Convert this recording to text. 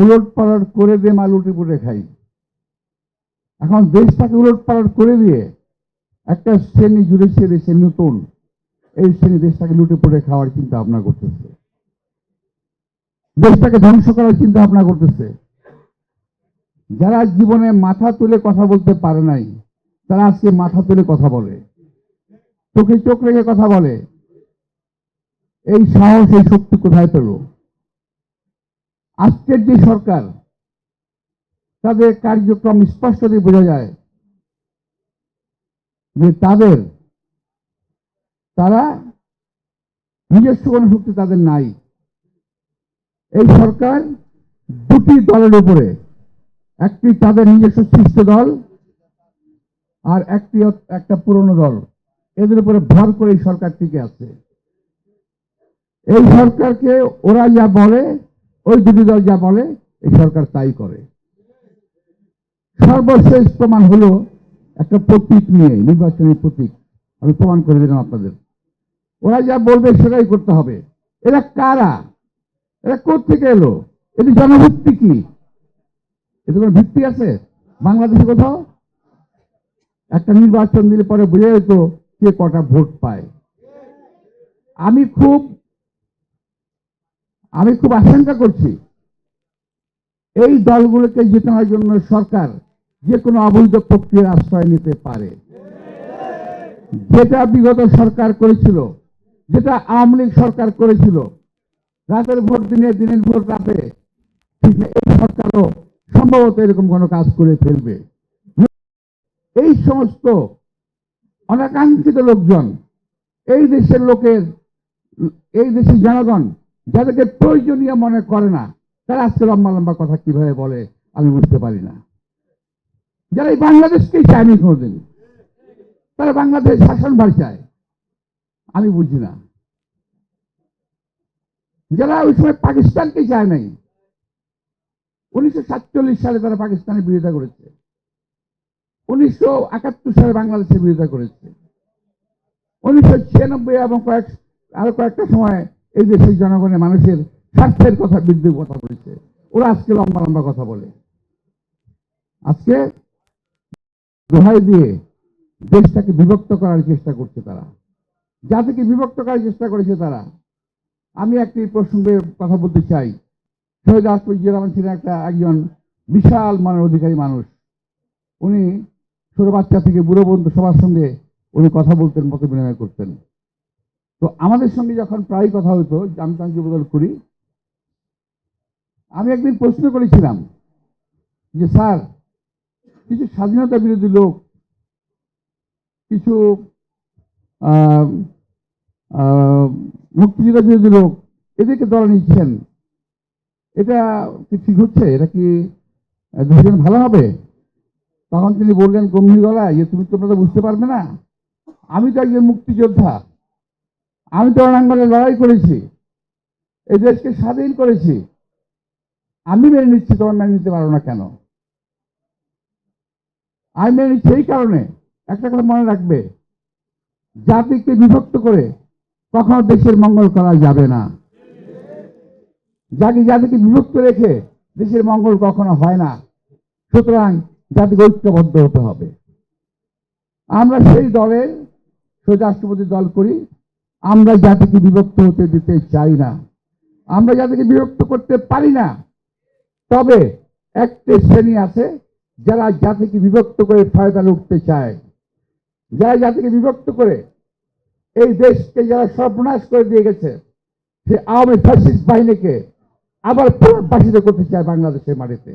উলট পালট করে দিয়ে মা লুটে পুটে খাই। এখন দেশটাকে উলট পালট করে দিয়ে একটা শ্রেণী জুড়েছে দেশে নতুন, এই শ্রেণী দেশটাকে লুটে পুটে খাওয়ার চিন্তা ভাবনা করতেছে, দেশটাকে ধ্বংস করার চিন্তা ভাবনা করতেছে। যারা জীবনে মাথা তুলে কথা বলতে পারে নাই, তারা আজকে মাথা তুলে কথা বলে, চোখে চোখ রেখে কথা বলে। এই সাহস, এই শক্তি কোথায় পেল? আজকের যে সরকার, তাদের কার্যক্রম স্পষ্টতই বোঝা যায় যে তারা নিজস্ব কোনো শক্তি তাদের নাই। এই সরকার দুটি দলের উপরে, একটি তাদের নিজস্ব সৃষ্ট দল আর একটা পুরনো দল, এদের উপরে ভর করে এই সরকার টিকে আছে। এই সরকারকে ওরা যা বলে, ওই দুটি দল যা বলে, এই সরকার তাই করে। সর্বশেষ প্রমাণ হলো একটা প্রতীক নিয়ে, নির্বাচনী প্রতীক। আমি প্রমাণ করে দিলাম আপনাদের। ওরা যা বলবে সেটাই করতে হবে। এরা কারা? এরা কোথেকে এলো? এটি জনভিত্তি কি? এতে কোনো ভিত্তি আছে বাংলাদেশে কোথাও? একটা নির্বাচন দিলে পরে বোঝা যেত কে কটা ভোট পায়। আমি খুব আশঙ্কা করছি এই দলগুলোকে জেতানোর জন্য সরকার যে কোনো অবৈধ প্রক্রিয়ার আশ্রয় নিতে পারে। যেটা বিগত সরকার করেছিল, যেটা আওয়ামী লীগ সরকার করেছিল, রাতের ভোট দিনে, দিনের ভোট রাতে, এই সরকারও সম্ভবত এরকম কোনো কাজ করে ফেলবে। এই সমস্ত অনাকাঙ্ক্ষিত লোকজন, এই দেশের জনগণ যাদেরকে প্রয়োজনীয় মনে করে না, তারা আজকে লম্বা লম্বা কথা কিভাবে বলে আমি বুঝতে পারি না। যারা এই বাংলাদেশকেই চায়নি কোনোদিন, তারা বাংলাদেশ শাসনভার চায়, আমি বুঝি না। যারা ওই সময় পাকিস্তানকে চায় নাই, 1947 সালে তারা পাকিস্তানের বিরোধিতা করেছে, 1971 সালে বাংলাদেশের বিরোধিতা করেছে, 1996 এবং আরো কয়েকটা সময় এই দেশের জনগণের মানুষের স্বার্থের কথা বিরুদ্ধে কথা বলেছে। ওরা আজকে লম্বা লম্বা কথা বলে, আজকে দোহাই দিয়ে দেশটাকে বিভক্ত করার চেষ্টা করছে তারা, জাতিকে বিভক্ত করার চেষ্টা করেছে তারা। আমি একটি প্রসঙ্গে কথা বলতে চাই। শহীদ রাষ্ট্রপতি জিয়া রহমান ছিলেন একজন বিশাল মানের অধিকারী মানুষ। উনি ছোট বাচ্চা থেকে বুড়ো পর্যন্ত সবার সঙ্গে উনি কথা বলতেন, মত বিনিময় করতেন। তো আমাদের সঙ্গে যখন প্রায় কথা হতো, আমি তাকে বদল করি, আমি একদিন প্রশ্ন করেছিলাম যে স্যার, কিছু স্বাধীনতা বিরোধী লোক, কিছু মুক্তিযুদ্ধ বিরোধী লোক, এদেরকে দলে নিচ্ছেন, এটা কি ঠিক হচ্ছে? এটা কি দেশের ভালো হবে? তখন তিনি বললেন গম্ভীর গলায় যে তোমরা তো বুঝতে পারবে না, আমি তো একজন মুক্তিযোদ্ধা, আমি তো রণাঙ্গনে লড়াই করেছি, এই দেশকে স্বাধীন করেছি, আমি মেনে নিচ্ছি, তোমরা মেনে নিতে পারো না কেন? আমি মেনে নিচ্ছি এই কারণে, একটা কথা মনে রাখবে, জাতিকে বিভক্ত করে কখনো দেশের মঙ্গল করা যাবে না। জাতিকে বিভক্ত রেখে দেশের মঙ্গল কখনো হয় না। সুতরাং জাতিকে ঐক্যবদ্ধ হতে হবে। আমরা সেই দলের রাষ্ট্রপতি দল করি। আমরা জাতিকে বিভক্ত হতে দিতে চাই না, আমরা জাতিকে বিভক্ত করতে পারি না। তবে একটি শ্রেণী আছে যারা জাতিকে বিভক্ত করে ফায়দা লুটতে চায়, যারা জাতিকে বিভক্ত করে এই দেশকে যারা সর্বনাশ করে দিয়ে গেছে, সে আওয়ামী ফ্যাসিস্ট বাহিনীকে আবার পুনর্বাসিত করতে চায় বাংলাদেশের মাটিতে।